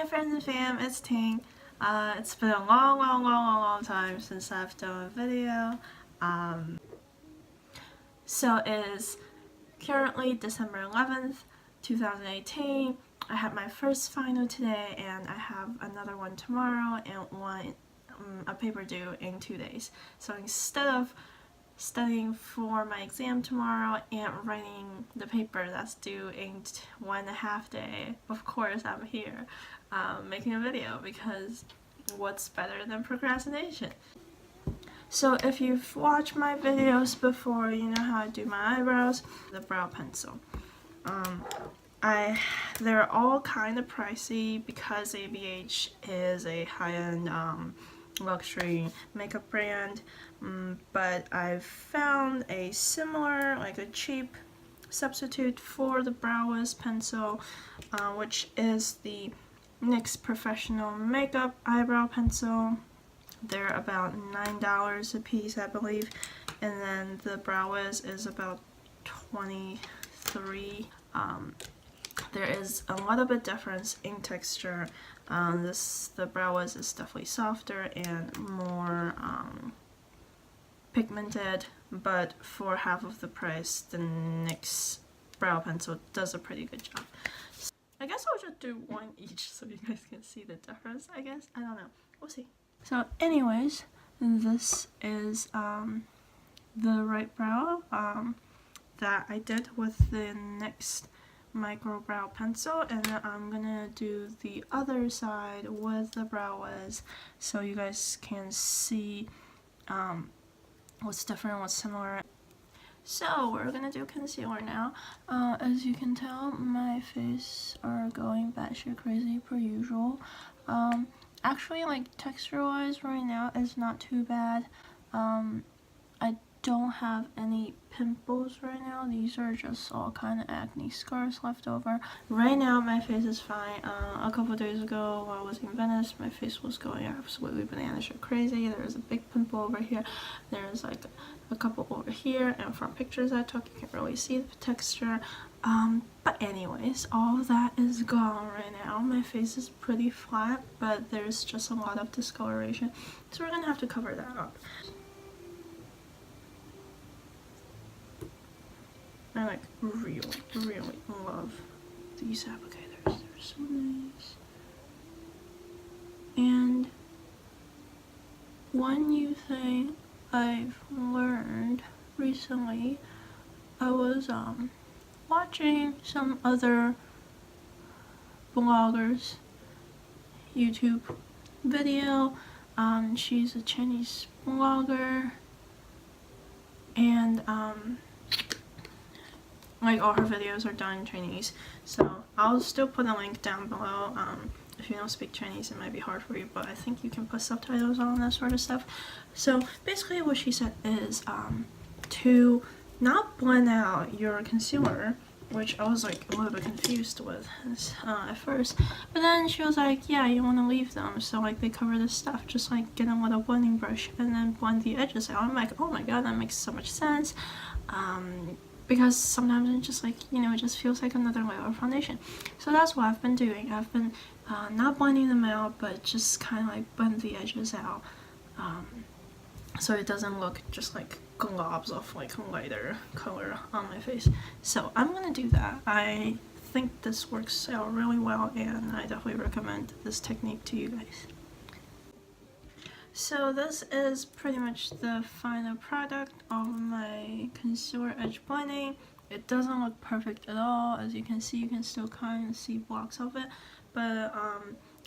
Hi friends and fam, it's Ting. It's been a long time since I've done a video. So it is currently December 11th, 2018. I had my first final today and I have another one tomorrow and a paper due in 2 days. So instead of studying for my exam tomorrow and writing the paper that's due in 1.5 days, of course I'm here making a video, because what's better than procrastination? So if you've watched my videos before, you know how I do my eyebrows. The brow pencil. They're all kind of pricey because ABH is a high-end luxury makeup brand, but I've found a similar, like a cheap substitute for the Brow Wiz pencil, which is the NYX Professional Makeup Eyebrow Pencil. They're about $9 a piece, I believe, and then the Brow Wiz is about $23. There is a little bit difference in texture. The Brow Wiz is definitely softer and more pigmented, but for half of the price, the NYX brow pencil does a pretty good job. So I guess I'll just do one each so you guys can see the difference, I guess. I don't know. We'll see. So anyways, this is the right brow that I did with the NYX micro brow pencil, and then I'm gonna do the other side with the Brow Wiz so you guys can see what's different, what's similar. So we're gonna do concealer now. As you can tell, my face are going batshit crazy per usual. Actually, like, texture wise right now is not too bad. I don't have any pimples right now. These are just all kind of acne scars left over. Right now my face is fine. A couple days ago while I was in Venice, my face was going absolutely banana shit crazy. There's a big pimple over here. There's like a couple over here, and from pictures I took you can't really see the texture. But anyways, all of that is gone right now. My face is pretty flat, but there's just a lot of discoloration, so we're gonna have to cover that up. I like really love these applicators. They're so nice. And one new thing I've learned recently, I was watching some other bloggers YouTube video. She's a Chinese blogger, and like, all her videos are done in Chinese, so I'll still put a link down below. If you don't speak Chinese, it might be hard for you, but I think you can put subtitles on, that sort of stuff. So basically what she said is to not blend out your concealer, which I was like a little bit confused with at first, but then she was like, yeah, you want to leave them so like they cover this stuff, just like get a little blending brush and then blend the edges out. I'm like, oh my god, that makes so much sense. Because sometimes it just, like, you know, it just feels like another layer of foundation. So that's what I've been doing. I've been not blending them out, but just kind of like blend the edges out, so it doesn't look just like globs of like lighter color on my face. So I'm gonna do that. I think this works out really well, and I definitely recommend this technique to you guys. So this is pretty much the final product of my concealer edge blending. It doesn't look perfect at all. As you can see, you can still kind of see blocks of it, but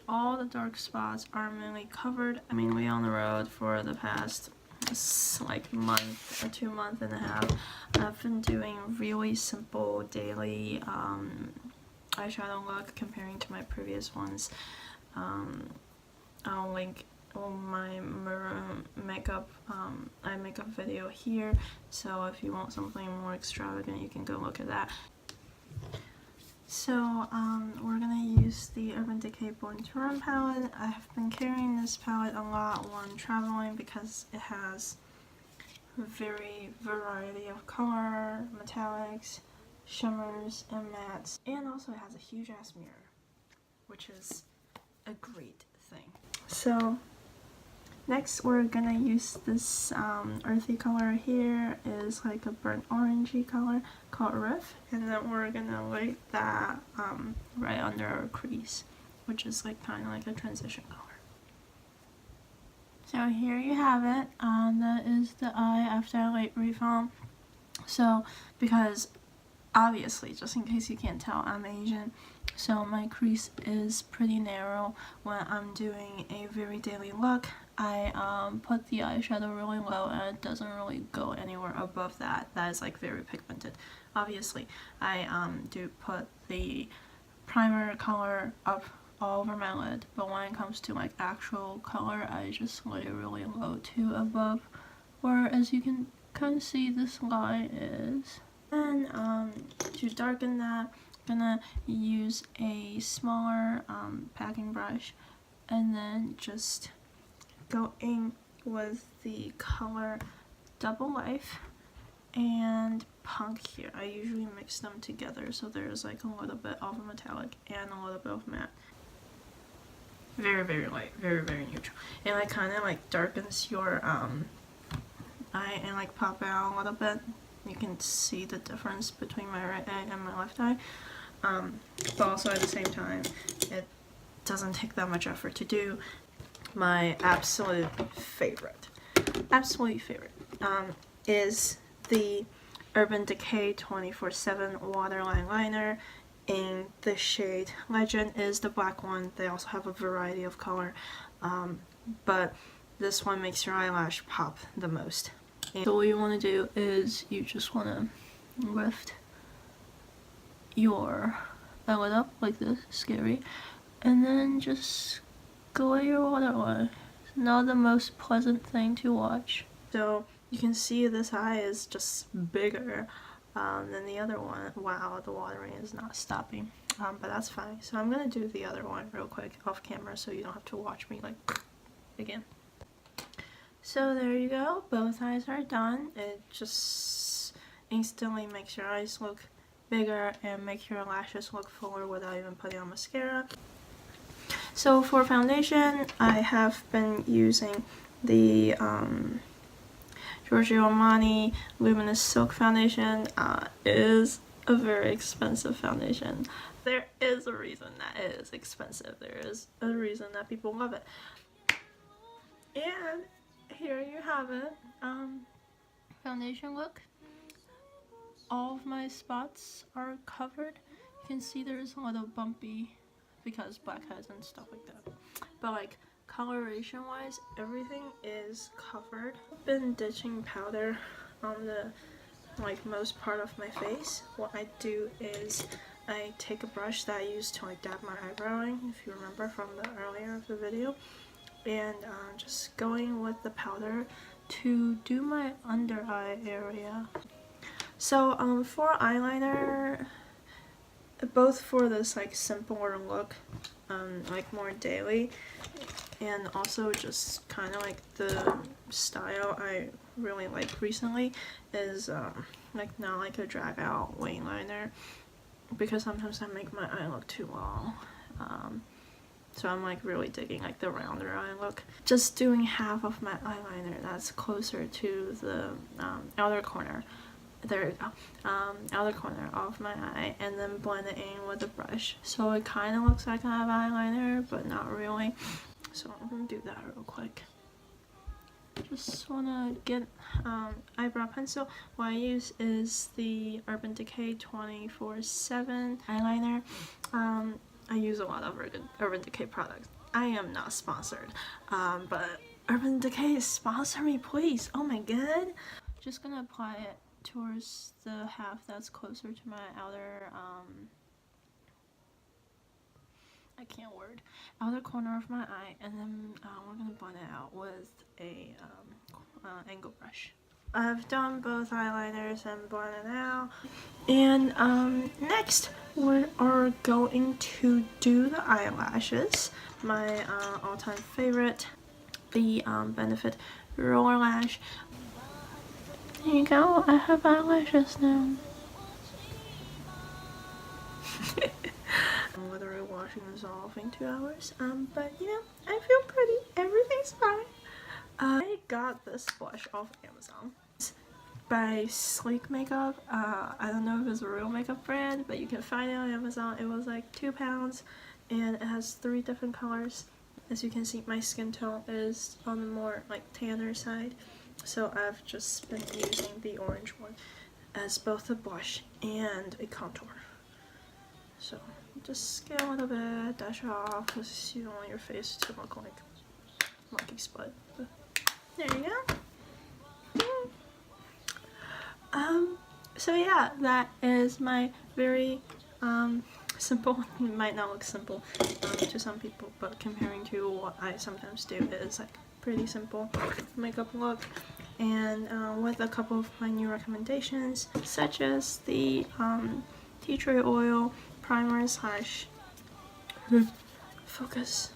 all the dark spots are mainly covered. I mean, we're on the road for the past like month or 2 months and a half. I've been doing really simple daily eyeshadow look comparing to my previous ones. I'll link my maroon makeup eye makeup video here, so if you want something more extravagant you can go look at that. So we're gonna use the Urban Decay Born to Run palette. I have been carrying this palette a lot when traveling because it has a very variety of color, metallics, shimmers, and mattes, and also it has a huge ass mirror, which is a great thing. So next we're gonna use this earthy color here. Is like a burnt orangey color called Riff, and then we're gonna lay that right under our crease, which is like kind of like a transition color. So here you have it. That is the eye after I light refoam. So because obviously, just in case you can't tell, I'm Asian, so my crease is pretty narrow. When I'm doing a very daily look, I put the eyeshadow really low, and it doesn't really go anywhere above that. That is like very pigmented. Obviously, I do put the primer color up all over my lid, but when it comes to like actual color, I just lay it really low to above, where as you can kind of see this line is. And to darken that, I'm gonna use a smaller packing brush, and then just go in with the color Double Life and Punk here. I usually mix them together, so there's like a little bit of a metallic and a little bit of matte. Very, very light, very, very neutral. And it kind of like darkens your eye and like pop it out a little bit. You can see the difference between my right eye and my left eye. But also at the same time, it doesn't take that much effort to do. My absolute favorite is the Urban Decay 24/7 Waterline Liner in the shade Legend. Is the black one. They also have a variety of color, but this one makes your eyelash pop the most. And so what you want to do is you just want to lift your eyelid up like this, scary, and then just go at your waterline. It's not the most pleasant thing to watch. So you can see this eye is just bigger than the other one. Wow, the watering is not stopping, but that's fine. So I'm gonna do the other one real quick off camera, so you don't have to watch me like again. So there you go, both eyes are done. It just instantly makes your eyes look bigger and make your lashes look fuller without even putting on mascara. So for foundation, I have been using the Giorgio Armani Luminous Silk Foundation. Is a very expensive foundation. There is a reason that it is expensive. There is a reason that people love it. And here you have it. Foundation look. All of my spots are covered. You can see there's a little bumpy because blackheads and stuff like that. But like coloration wise, everything is covered. I've been ditching powder on the like most part of my face. What I do is I take a brush that I used to like dab my eyebrowing, if you remember from the earlier of the video, and just going with the powder to do my under eye area. So for eyeliner, both for this like simpler look, like more daily, and also just kind of like the style I really like recently is like not like a drag out wing liner, because sometimes I make my eye look too long. So I'm like really digging like the rounder eye look. Just doing half of my eyeliner that's closer to the outer corner. There you go. Outer corner of my eye, and then blend it in with a brush. So it kind of looks like I have eyeliner, but not really. So I'm gonna do that real quick. Just wanna get eyebrow pencil. What I use is the Urban Decay 24/7 eyeliner. I use a lot of Urban Decay products. I am not sponsored, but Urban Decay, sponsor me please. Oh my god. Just gonna apply it towards the half that's closer to my outer I can't word, outer corner of my eye, and then we're gonna blend it out with a angle brush. I've done both eyeliners and blended out, and next we are going to do the eyelashes. My all-time favorite, the Benefit Roller Lash. There you go, I have eyelashes now. literally washing this off in 2 hours. But you know, I feel pretty. Everything's fine. I got this blush off Amazon by Sleek Makeup. I don't know if it's a real makeup brand, but you can find it on Amazon. It was like £2 and it has 3 different colors. As you can see, my skin tone is on the more like tanner side, so I've just been using the orange one as both a blush and a contour. So just get a little bit, dash it off, because you don't want your face to look like monkey spud. But there you go. So yeah, that is my very simple, it might not look simple to some people, but comparing to what I sometimes do, it is like pretty simple makeup look. And with a couple of my new recommendations, such as the tea tree oil primer slash focus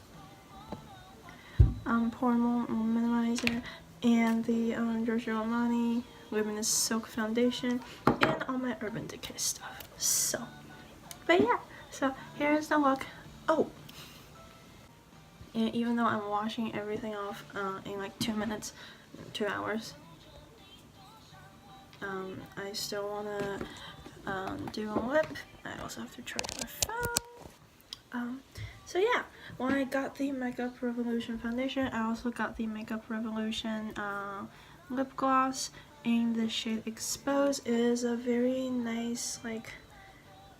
Pore Minimizer, and the Giorgio Armani Luminous Silk Foundation, and all my Urban Decay stuff. So, but yeah, so here's the look. Oh! And even though I'm washing everything off in like 2 minutes, 2 hours, I still wanna do a lip. I also have to charge my phone. So yeah, when I got the Makeup Revolution foundation, I also got the Makeup Revolution lip gloss in the shade Expose. It is a very nice like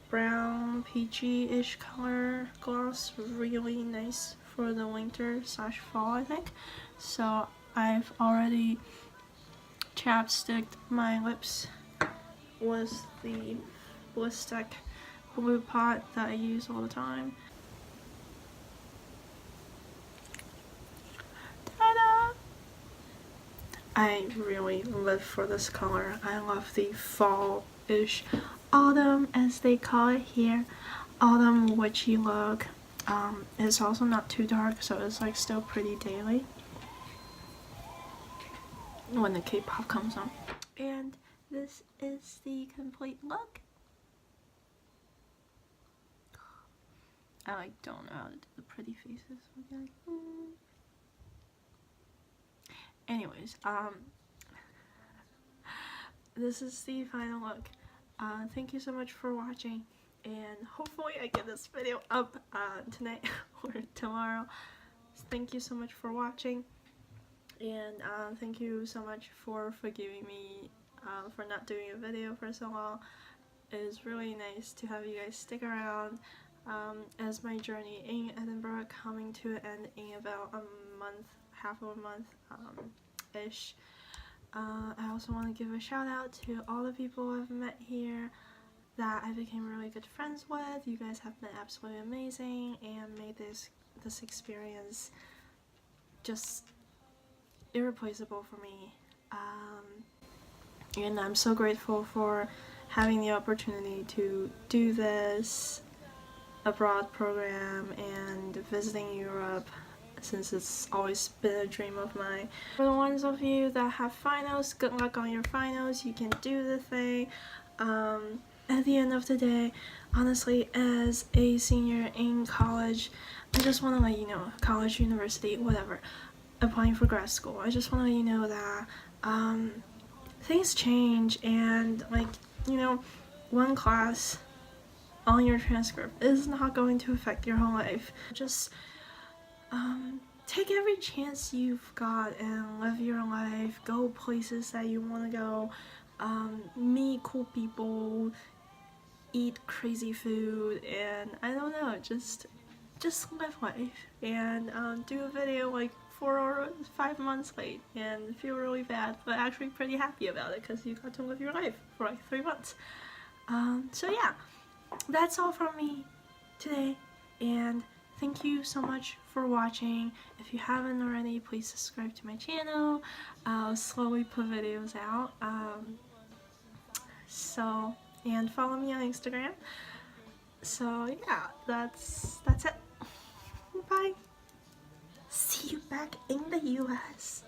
brown peachy-ish color gloss, really nice for the winter slash fall, I think. So I've already chapsticked my lips with the Blistick Blue Pot that I use all the time. Ta-da! I really live for this color. I love the fall-ish, autumn as they call it here, autumn witchy look. It's also not too dark, so it's like still pretty daily when the K-pop comes on. And this is the complete look. I like don't know how to do the pretty faces. Like, anyways, this is the final look. Thank you so much for watching, and hopefully I get this video up tonight or tomorrow. Thank you so much for watching, and thank you so much for forgiving me for not doing a video for so long. It is really nice to have you guys stick around as my journey in Edinburgh coming to an end in about a month, half of a month ish. I also want to give a shout out to all the people I've met here that I became really good friends with. You guys have been absolutely amazing and made this experience just irreplaceable for me. And I'm so grateful for having the opportunity to do this abroad program and visiting Europe, since it's always been a dream of mine. For the ones of you that have finals, good luck on your finals. You can do the thing. At the end of the day, honestly, as a senior in college, I just want to let you know, college, university, whatever, applying for grad school, I just want to let you know that things change, and like, you know, one class on your transcript is not going to affect your whole life. Just take every chance you've got and live your life, go places that you want to go, meet cool people, eat crazy food, and I don't know, just live life. And do a video like 4 or 5 months late and feel really bad, but actually pretty happy about it because you got to live your life for like 3 months. So yeah, that's all from me today, and thank you so much for watching. If you haven't already, please subscribe to my channel. I'll slowly put videos out. And follow me on Instagram. So yeah, that's it. Bye. See you back in the US.